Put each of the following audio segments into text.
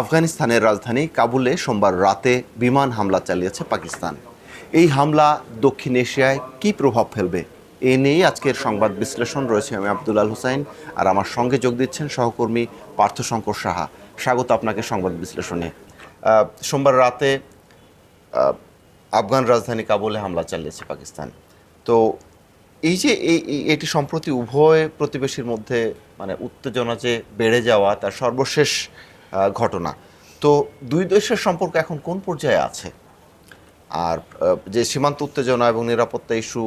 আফগানিস্তানের রাজধানী কাবুলে সোমবার রাতে বিমান হামলা চালিয়েছে পাকিস্তান। এই হামলা দক্ষিণ এশিয়ায় কী প্রভাব ফেলবে এ নিয়েই আজকের সংবাদ বিশ্লেষণ রয়েছে। আমি আব্দুল আল হুসাইন, আর আমার সঙ্গে যোগ দিচ্ছেন সহকর্মী পার্থশঙ্কর সাহা। স্বাগত আপনাকে সংবাদ বিশ্লেষণে। সোমবার রাতে আফগান রাজধানী কাবুলে হামলা চালিয়েছে পাকিস্তান। তো এই যে এটি সম্প্রতি উভয় প্রতিবেশীর মধ্যে মানে উত্তেজনা যে বেড়ে যাওয়া তার সর্বশেষ ঘটনা। তো দুই দেশের সম্পর্ক এখন কোন পর্যায়ে আছে, আর যে সীমান্ত উত্তেজনা এবং নিরাপত্তা ইস্যু,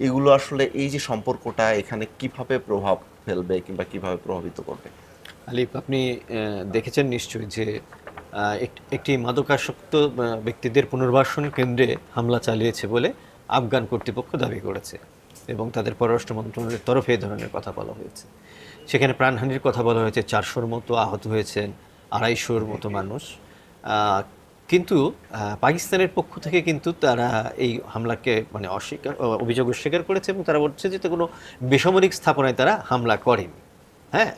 এগুলো আসলে এই যে সম্পর্কটা এখানে কিভাবে প্রভাব ফেলবে কিংবা কিভাবে প্রভাবিত করবে? আলিফ, আপনি দেখেছেন নিশ্চয়ই যে একটি মাদকাসক্ত ব্যক্তিদের পুনর্বাসন কেন্দ্রে হামলা চালিয়েছে বলে আফগান কর্তৃপক্ষ দাবি করেছে এবং তাদের পররাষ্ট্র মন্ত্রণালয়ের তরফে এই ধরনের কথা বলা হয়েছে। সেখানে প্রাণহানির কথা বলা হয়েছে, 400-র মতো আহত হয়েছেন, 250-র মতো মানুষ। কিন্তু পাকিস্তানের পক্ষ থেকে কিন্তু তারা এই হামলাকে মানে অভিযোগ অস্বীকার করেছে এবং তারা বলছে যে কোনো বেসামরিক স্থাপনায় তারা হামলা করেনি। হ্যাঁ,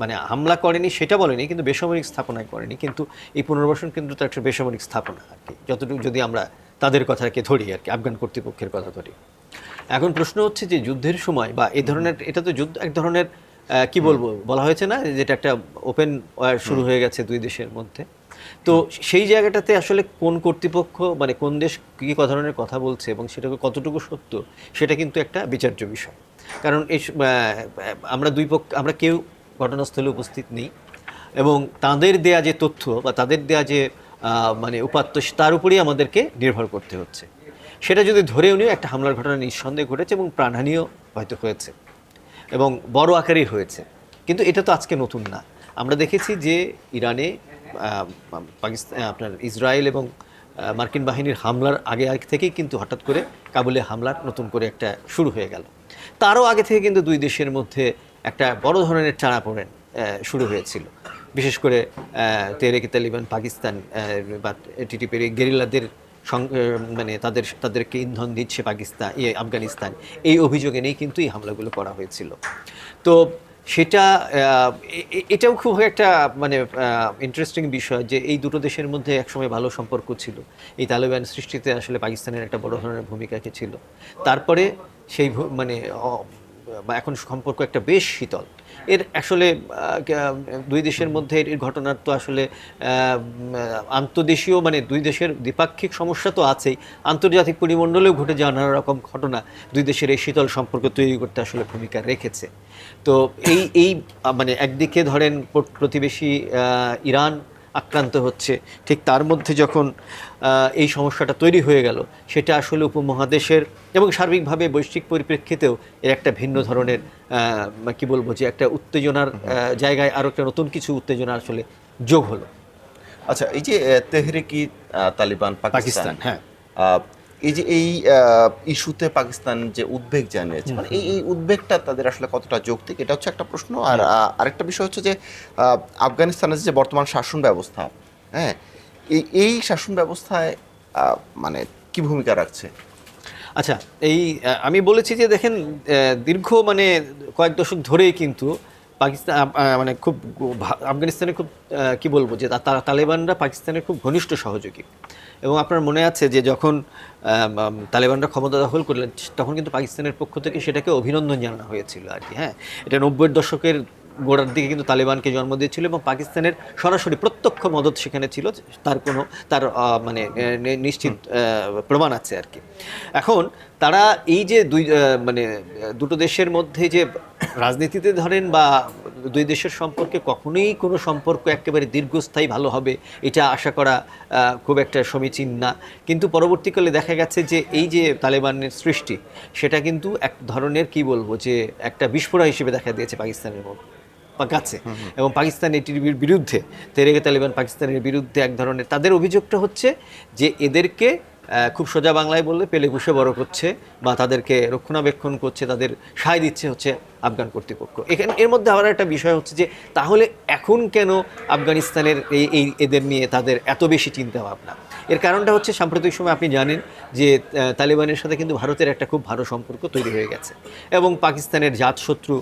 মানে হামলা করেনি সেটা বলেনি, কিন্তু বেসামরিক স্থাপনায় করেনি। কিন্তু এই পুনর্বাসন কেন্দ্র তো একটা বেসামরিক স্থাপনা আর কি, যতটুকু যদি আমরা তাদের কথাকে ধরি আর কি, আফগান কর্তৃপক্ষের কথা ধরি। এখন প্রশ্ন হচ্ছে যে যুদ্ধের সময় বা এই ধরনের, এটা তো যুদ্ধ এক ধরনের কি বলবো, বলা হয়েছে না যেটা একটা ওপেন ওয়ার শুরু হয়ে গেছে দুই দেশের মধ্যে। তো সেই জায়গাটাতে আসলে কোন কর্তৃপক্ষ মানে কোন দেশ কী ধরনের কথা বলছে এবং সেটাকে কতটুকু সত্য, সেটা কিন্তু একটা বিচার্য বিষয়। কারণ এই আমরা কেউ ঘটনাস্থলে উপস্থিত নেই এবং তাদের দেয়া যে তথ্য বা তাদের দেয়া যে মানে উপাত্ত, তার উপরেই আমাদেরকে নির্ভর করতে হচ্ছে। সেটা যদি ধরেও নিও, একটা হামলার ঘটনা নিঃসন্দেহে ঘটেছে এবং প্রাণহানিও হয়তো হয়েছে এবং বড় আকারেই হয়েছে। কিন্তু এটা তো আজকে নতুন না। আমরা দেখেছি যে ইরানে পাকিস্তান আপনার ইসরায়েল এবং মার্কিন বাহিনীর হামলার আগে থেকেই কিন্তু হঠাৎ করে কাবুলে হামলার নতুন করে একটা শুরু হয়ে গেল। তারও আগে থেকে কিন্তু দুই দেশের মধ্যে একটা বড় ধরনের টানাপোড়েন শুরু হয়েছিল। বিশেষ করে তেহরিকে তালিবান পাকিস্তান বা টিটিপির গেরিলাদের মানে তাদেরকে ইন্ধন দিচ্ছে পাকিস্তান, আফগানিস্তান, এই অভিযোগে নিয়েই কিন্তু এই হামলাগুলো করা হয়েছিল। তো সেটা এটাও খুব একটা মানে ইন্টারেস্টিং বিষয় যে এই দুটো দেশের মধ্যে একসময় ভালো সম্পর্ক ছিল। এই তালেবান সৃষ্টিতে আসলে পাকিস্তানের একটা বড় ধরনের ভূমিকা ছিল। তারপরে সেই মানে এখন সম্পর্ক একটা বেশ শীতল। এর আসলে দুই দেশের মধ্যে এর ঘটনার তো আসলে আন্তদেশীয় মানে দুই দেশের দ্বিপাক্ষিক সমস্যা তো আছেই, আন্তর্জাতিক পরিমণ্ডলেও ঘটে যাওয়া নানা রকম ঘটনা দুই দেশের এই শীতল সম্পর্ক তৈরি করতে আসলে ভূমিকা রেখেছে। তো এই মানে একদিকে ধরেন প্রতিবেশী ইরান আক্রান্ত হচ্ছে, ঠিক তার মধ্যে যখন এই সমস্যাটা তৈরি হয়ে গেল, সেটা আসলে উপমহাদেশের এবং সার্বিকভাবে বৈশ্বিক পরিপ্রেক্ষিতেও এর একটা ভিন্ন ধরনের কি বলবো যে একটা উত্তেজনার জায়গায় আরও একটা নতুন কিছু উত্তেজনা আসলে যোগ হলো। আচ্ছা, এই যে তেহরিকি তালিবান পাকিস্তান, হ্যাঁ, এই যে এই ইস্যুতে পাকিস্তান যে উদ্বেগ জানিয়েছে, মানে এই উদ্বেগটা তাদের আসলে কতটা যৌক্তিক, এটা হচ্ছে একটা প্রশ্ন। আর আরেকটা বিষয় হচ্ছে যে আফগানিস্তানের যে বর্তমান শাসন ব্যবস্থা, হ্যাঁ, এই শাসন ব্যবস্থায় মানে কি ভূমিকা রাখছে? আচ্ছা, এই আমি বলেছি যে দেখেন দীর্ঘ মানে কয়েক দশক ধরেই কিন্তু পাকিস্তান মানে খুব আফগানিস্তানে খুব কি বলবো যে তালেবানরা পাকিস্তানের খুব ঘনিষ্ঠ সহযোগী। এবং আপনার মনে আছে যে যখন তালেবানরা ক্ষমতা দখল করলেন, তখন কিন্তু পাকিস্তানের পক্ষ থেকে সেটাকে অভিনন্দন জানানো হয়েছিল আর কি। হ্যাঁ, এটা 90-এর দশকের গোড়ার দিকে কিন্তু তালেবানকে জন্ম দিয়েছিল এবং পাকিস্তানের সরাসরি প্রত্যক্ষ মদত সেখানে ছিল, তার মানে নিশ্চিত প্রমাণ আছে আর কি। এখন তারা এই যে মানে দুটো দেশের মধ্যে যে রাজনীতিতে ধরেন বা দুই দেশের সম্পর্কে কখনোই কোনো সম্পর্ক একেবারে দীর্ঘস্থায়ী ভালো হবে এটা আশা করা খুব একটা সমীচীন না। কিন্তু পরবর্তীকালে দেখা গেছে যে এই যে তালেবানের সৃষ্টি, সেটা কিন্তু এক ধরনের কি বলবো যে একটা বিস্ফোরণ হিসেবে দেখা দিয়েছে পাকিস্তানের কাছে। এবং পাকিস্তান এটির বিরুদ্ধে, তেহরিকে তালিবান পাকিস্তানের বিরুদ্ধে এক ধরনের তাদের অভিযোগটা হচ্ছে যে এদেরকে খুব সোজা বাংলায় বললে পেলে পুষে বড় করছে বা তাদেরকে রক্ষণাবেক্ষণ করছে, তাদের সায় দিচ্ছে হচ্ছে আফগান কর্তৃপক্ষ। এর মধ্যে আবার একটা বিষয় হচ্ছে যে তাহলে এখন কেন আফগানিস্তানের এদের নিয়ে তাদের এত বেশি চিন্তা ভাবনা? এর কারণটা হচ্ছে সাম্প্রতিক সময় আপনি জানেন যে তালেবানের সাথে কিন্তু ভারতের একটা খুব ভালো সম্পর্ক তৈরি হয়ে গেছে এবং পাকিস্তানের জাতশত্রু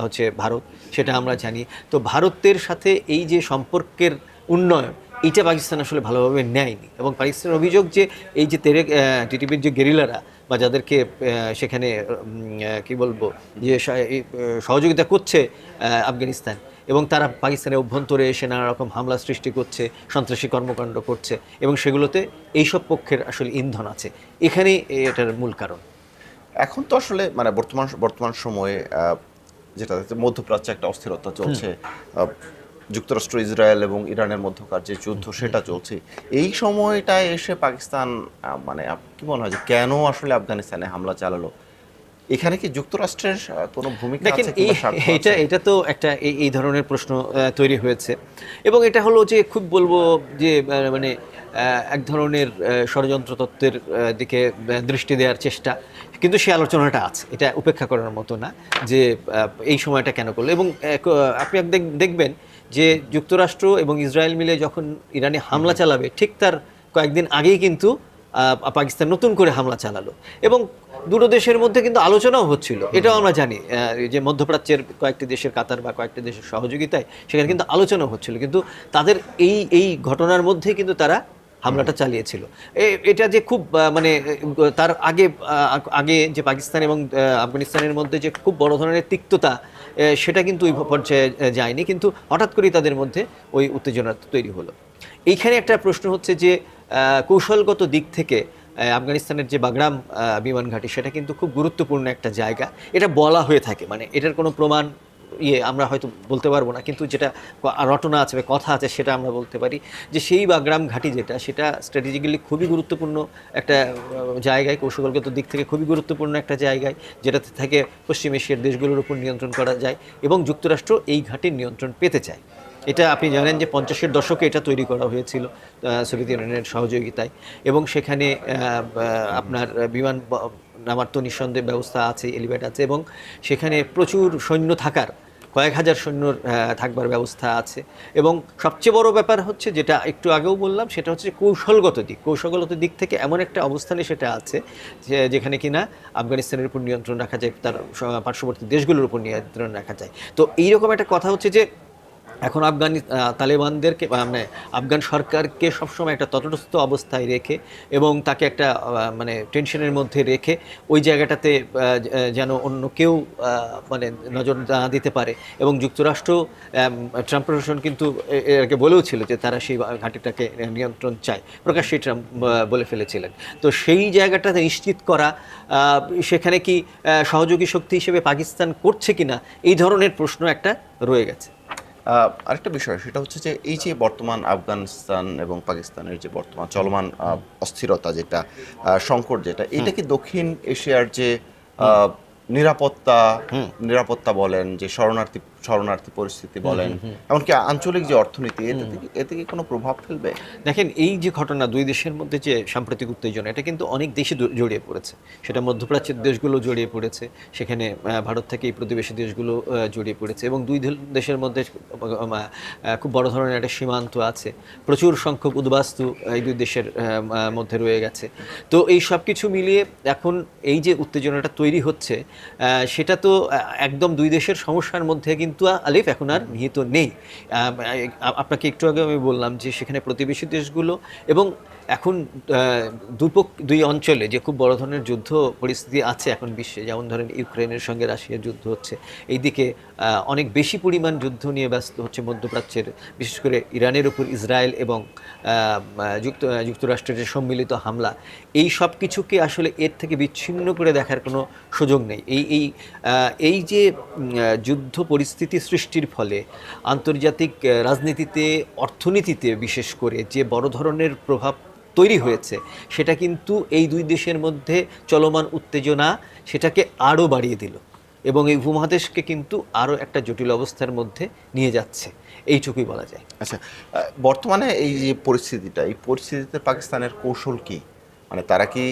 হচ্ছে ভারত, সেটা আমরা জানি। তো ভারতের সাথে এই যে সম্পর্কের উন্নয়ন, এইটা পাকিস্তান আসলে ভালোভাবে নেয়নি। এবং পাকিস্তানের অভিযোগ যে এই যে টিটিপির যে গেরিলারা বা যাদেরকে সেখানে কি বলবো যে সহযোগিতা করছে আফগানিস্তান, এবং তারা পাকিস্তানের অভ্যন্তরে এসে নানা রকম হামলা সৃষ্টি করছে, সন্ত্রাসী কর্মকাণ্ড করছে, এবং সেগুলোতে এইসব পক্ষের আসলে ইন্ধন আছে। এখানেই এটার মূল কারণ। এখন তো আসলে মানে বর্তমান সময়ে যেটা মধ্যপ্রাচ্যে একটা অস্থিরতা চলছে, যুক্তরাষ্ট্র, ইসরায়েল এবং ইরানের মধ্যকার যে যুদ্ধ সেটা চলছে, এই সময়টায় এসে পাকিস্তান মানে কি মনে হয় যে কেন আসলে আফগানিস্তানে হামলা চালালো? এখানে কি যুক্তরাষ্ট্রের কোনো ভূমিকা দেখেন, আছে কিংবা স্বার্থ আছে? এটা তো একটা এই ধরনের প্রশ্ন তৈরি হয়েছে, এবং এটা হলো যে খুব বলবো যে মানে এক ধরনের ষড়যন্ত্র তত্ত্বের দিকে দৃষ্টি দেওয়ার চেষ্টা, কিন্তু সেই আলোচনাটা আছে, এটা উপেক্ষা করার মতো না যে এই সময়টা কেন করলো। এবং আপনি দেখবেন যে যুক্তরাষ্ট্র এবং ইসরায়েল মিলে যখন ইরানে হামলা চালাবে, ঠিক তার কয়েকদিন আগেই কিন্তু পাকিস্তান নতুন করে হামলা চালালো, এবং দুটো দেশের মধ্যে কিন্তু আলোচনাও হচ্ছিল, এটাও আমরা জানি যে মধ্যপ্রাচ্যের কয়েকটি দেশের, কাতার বা কয়েকটি দেশের সহযোগিতায় সেখানে কিন্তু আলোচনা হচ্ছিল, কিন্তু তাদের এই ঘটনার মধ্যে কিন্তু তারা হামলাটা চালিয়েছিল। এটা যে খুব মানে তার আগে যে পাকিস্তান এবং আফগানিস্তানের মধ্যে যে খুব বড় ধরনের তিক্ততা, সেটা কিন্তু ওই পর্যায়ে যায়নি, কিন্তু হঠাৎ করেই তাদের মধ্যে ওই উত্তেজনা তৈরি হলো। এইখানে একটা প্রশ্ন হচ্ছে যে কৌশলগত দিক থেকে আফগানিস্তানের যে বাগরাম বিমান ঘাঁটি, সেটা কিন্তু খুব গুরুত্বপূর্ণ একটা জায়গা, এটা বলা হয়ে থাকে। মানে এটার কোনো প্রমাণ আমরা হয়তো বলতে পারবো না, কিন্তু যেটা রটনা আছে বা কথা আছে সেটা আমরা বলতে পারি যে সেই বাগরাম ঘাঁটি সেটা স্ট্র্যাটেজিক্যালি খুবই গুরুত্বপূর্ণ একটা জায়গায়, কৌশলগত দিক থেকে খুবই গুরুত্বপূর্ণ একটা জায়গায়, যেটাতে থেকে পশ্চিম এশিয়ার দেশগুলোর উপর নিয়ন্ত্রণ করা যায়, এবং যুক্তরাষ্ট্র এই ঘাঁটির নিয়ন্ত্রণ পেতে চায়। এটা আপনি জানেন যে 50-এর দশকে এটা তৈরি করা হয়েছিল সোভিয়েত ইউনিয়নের সহযোগিতায়, এবং সেখানে আপনার বিমান নামার তো নিঃসন্দেহে ব্যবস্থা আছে, এলিভেট আছে, এবং সেখানে প্রচুর সৈন্য থাকার, কয়েক হাজার সৈন্য থাকবার ব্যবস্থা আছে। এবং সবচেয়ে বড় ব্যাপার হচ্ছে, যেটা একটু আগেও বললাম, সেটা হচ্ছে কৌশলগত দিক থেকে এমন একটা অবস্থানে সেটা আছে যেখানে কিনা আফগানিস্তানের উপর নিয়ন্ত্রণ রাখা যায়, তার পার্শ্ববর্তী দেশগুলোর উপর নিয়ন্ত্রণ রাখা যায়। তো এইরকম একটা কথা হচ্ছে যে এখন তালেবানদেরকে মানে আফগান সরকারকে সবসময় একটা তটস্থ অবস্থায় রেখে, এবং তাকে একটা মানে টেনশনের মধ্যে রেখে, ওই জায়গাটাতে যেন অন্য কেউ মানে নজর না দিতে পারে। এবং যুক্তরাষ্ট্র, ট্রাম্প প্রশাসন কিন্তু এর আগে বলেও ছিল যে তারা সেই ঘাঁটিটাকে নিয়ন্ত্রণ চায়, প্রকাশ্যেই ট্রাম্প বলে ফেলেছিলেন। তো সেই জায়গাটাতে নিশ্চিত করা, সেখানে কি সহযোগী শক্তি হিসেবে পাকিস্তান করছে কিনা, এই ধরনের প্রশ্ন একটা রয়ে গেছে। আরেকটা বিষয়, সেটা হচ্ছে যে এই যে বর্তমান আফগানিস্তান এবং পাকিস্তানের যে বর্তমান চলমান অস্থিরতা, যেটা সংকট, যেটা এটা কি দক্ষিণ এশিয়ার যে নিরাপত্তা বলেন, যে শরণার্থী পরিস্থিতি বলেন, এমনকি আঞ্চলিক যে অর্থনীতি, এতে কি কোনো প্রভাব ফেলবে? দেখেন, এই যে ঘটনা, দুই দেশের মধ্যে যে সাম্প্রতিক উত্তেজনা, এটা কিন্তু অনেক দেশে জড়িয়ে পড়েছে। সেটা মধ্যপ্রাচ্যের দেশগুলো জড়িয়ে পড়েছে, সেখানে ভারত থেকে এই প্রতিবেশী দেশগুলো জড়িয়ে পড়েছে, এবং দুই দেশের মধ্যে খুব বড় ধরনের একটা সীমান্ত আছে, প্রচুর সংখ্যক উদ্বাস্তু এই দুই দেশের মধ্যে রয়ে গেছে। তো এই সব কিছু মিলিয়ে এখন এই যে উত্তেজনাটা তৈরি হচ্ছে, সেটা তো একদম দুই দেশের সমস্যার মধ্যে কিন্তু আলিফ এখন আর নিহিত নেই। আপনাকে একটু আগে আমি বললাম যে সেখানে প্রতিবেশী দেশগুলো, এবং এখন দুই অঞ্চলে যে খুব বড় ধরনের যুদ্ধ পরিস্থিতি আছে এখন বিশ্বে, যেমন ধরেন ইউক্রেনের সঙ্গে রাশিয়ার যুদ্ধ হচ্ছে, এইদিকে অনেক বেশি পরিমাণ যুদ্ধ নিয়ে ব্যস্ত হচ্ছে মধ্যপ্রাচ্যের, বিশেষ করে ইরানের উপর ইসরায়েল এবং যুক্তরাষ্ট্রের যে সম্মিলিত হামলা, এই সব কিছুকে আসলে এর থেকে বিচ্ছিন্ন করে দেখার কোনো সুযোগ নেই। এই যে যুদ্ধ পরিস্থিতি সৃষ্টির ফলে আন্তর্জাতিক রাজনীতিতে, অর্থনীতিতে বিশেষ করে যে বড় ধরনের প্রভাব তৈরি হয়েছে, সেটা কিন্তু এই দুই দেশের মধ্যে চলমান উত্তেজনা সেটাকে আরও বাড়িয়ে দিল, এবং এই উপমহাদেশকে কিন্তু আরও একটা জটিল অবস্থার মধ্যে নিয়ে যাচ্ছে, এইটুকুই বলা যায়। আচ্ছা, বর্তমানে এই যে পরিস্থিতিটা, এই পরিস্থিতিতে পাকিস্তানের কৌশল কি? মানে তারা কি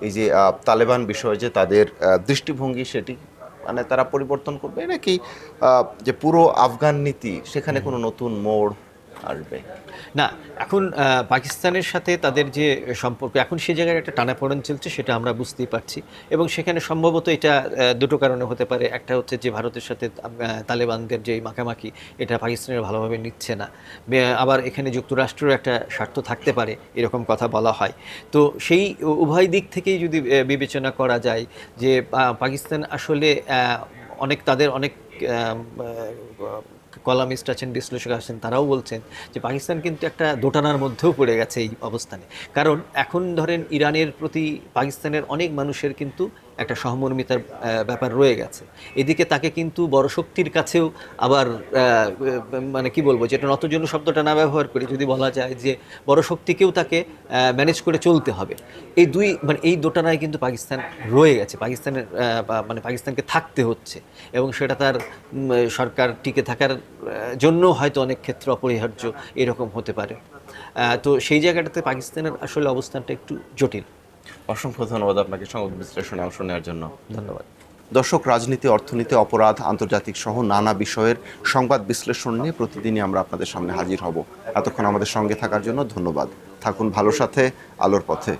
এই যে তালেবান বিষয়ে যে তাদের দৃষ্টিভঙ্গি, সেটি মানে তারা পরিবর্তন করবে, নাকি যে পুরো আফগান নীতি সেখানে কোনো নতুন মোড় আসবে? না, এখন পাকিস্তানের সাথে তাদের যে সম্পর্ক, এখন সে জায়গায় একটা টানাপোড়েন চলছে, সেটা আমরা বুঝতেই পারছি। এবং সেখানে সম্ভবত এটা দুটো কারণে হতে পারে। একটা হচ্ছে যে ভারতের সাথে তালেবানদের যে মাখামাখি, এটা পাকিস্তানের ভালোভাবে নিচ্ছে না। আবার এখানে যুক্তরাষ্ট্রের একটা স্বার্থ থাকতে পারে, এরকম কথা বলা হয়। তো সেই উভয় দিক থেকেই যদি বিবেচনা করা যায় যে পাকিস্তান আসলে তাদের অনেক কলামিস্ট আছেন, বিশ্লেষক আছেন, তারাও বলছেন যে পাকিস্তান কিন্তু একটা দোটানার মধ্যেও পড়ে গেছে এই অবস্থানে। কারণ এখন ধরেন ইরানের প্রতি পাকিস্তানের অনেক মানুষের কিন্তু একটা সহমর্মিতার ব্যাপার রয়ে গেছে। এদিকে তাকে কিন্তু বড় শক্তির কাছেও আবার মানে কি বলবো, যেটা নতজন শব্দটা না ব্যবহার করে যদি বলা যায় যে বড় শক্তিকেও তাকে ম্যানেজ করে চলতে হবে। এই দুই মানে এই দোটানায় কিন্তু পাকিস্তান রয়ে গেছে, পাকিস্তানের মানে পাকিস্তানকে থাকতে হচ্ছে, এবং সেটা তার সরকার টিকে থাকার জন্য হয়তো অনেক ক্ষেত্রে অপরিহার্য, এরকম হতে পারে। তো সেই জায়গাটাতে পাকিস্তানের আসলে অবস্থানটা একটু জটিল। অসংখ্য ধন্যবাদ আপনাকে সংবাদ বিশ্লেষণে অংশ নেওয়ার জন্য। ধন্যবাদ। দর্শক, রাজনীতি, অর্থনীতি, অপরাধ, আন্তর্জাতিক সহ নানা বিষয়ের সংবাদ বিশ্লেষণ নিয়ে প্রতিদিনই আমরা আপনাদের সামনে হাজির হব। এতক্ষণ আমাদের সঙ্গে থাকার জন্য ধন্যবাদ। থাকুন ভালো সাথে, আলোর পথে।